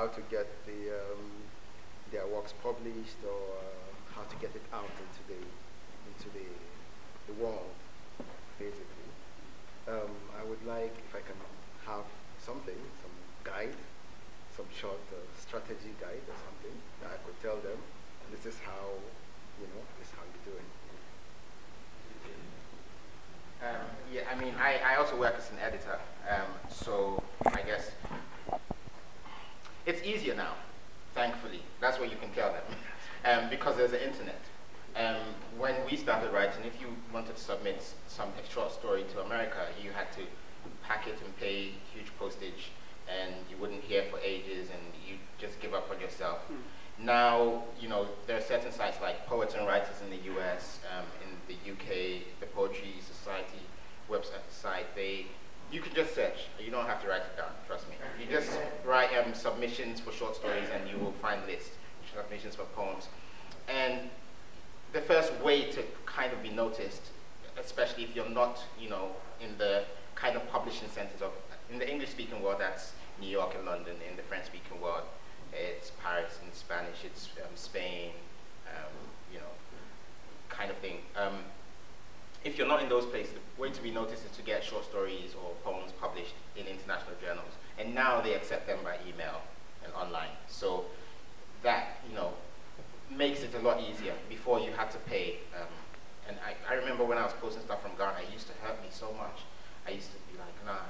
how to get their works published, or how to get it out into the world, basically. I would like if I can have something, some guide, some short strategy guide or something that I could tell them, this is how, this is how you do it. Yeah, I mean, I also work as an editor, so I guess it's easier now, thankfully. That's what you can tell them, because there's the internet. When we started writing, if you wanted to submit some short story to America, you had to pack it and pay huge postage, and you wouldn't hear for ages, and you just give up on yourself. Now, there are certain sites like Poets and Writers in the US, in the UK, the Poetry Society website, you can just search. You don't have to write it down, trust me. You just write submissions for short stories and you will find lists, submissions for poems. And the first way to kind of be noticed, especially if you're not, in the kind of publishing centers of, in the English-speaking world, that's New York and London. In the French-speaking world, it's Paris. In Spanish, it's Spain, kind of thing. If you're not in those places, the way to be noticed is to get short stories or poems published in international journals. And now they accept them by email and online. So that, makes it a lot easier. Before you had to pay. And I remember when I was posting stuff from Ghana, it used to hurt me so much. I used to be like, nah,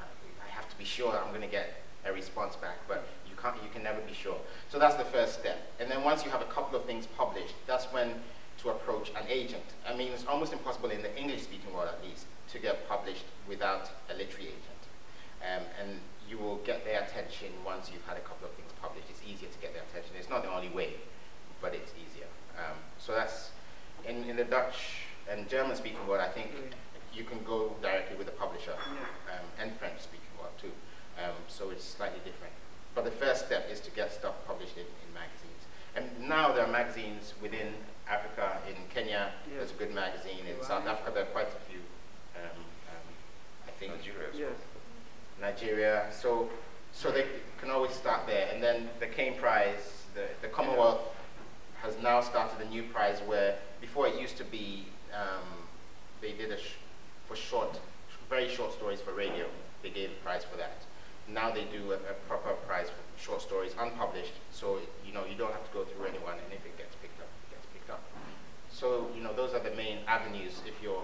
I have to be sure that I'm going to get a response back, but you can never be sure. So that's the first step. And then once you have a couple of things published, that's when to approach an agent. I mean, it's almost impossible in the English-speaking world, at least, to get published without a literary agent. And you will get their attention once you've had a couple of things published. It's easier to get their attention. It's not the only way, but it's easier. So that's, in the Dutch and German-speaking world, I think you can go directly with the publisher, and French-speaking world too. So it's slightly different. But the first step is to get stuff published in magazines. And now there are magazines within Africa. In Kenya, there's a good magazine. In South Africa, there are quite a few. I think Nigeria as well. Nigeria. So they can always start there. And then the Kane Prize, the Commonwealth has now started a new prize where before it used to be they did for very short stories for radio. They gave a prize for that. Now they do a proper prize for short stories unpublished, so you don't have to go through anyone, and if it gets picked up, it gets picked up. So those are the main avenues if you're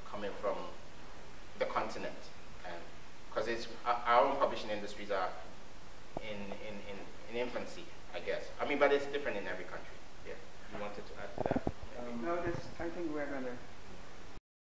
coming from the continent, because it's our own publishing industries are in infancy, I guess. I mean, but it's different in every country. Yeah, you wanted to add to that? No, I think we're gonna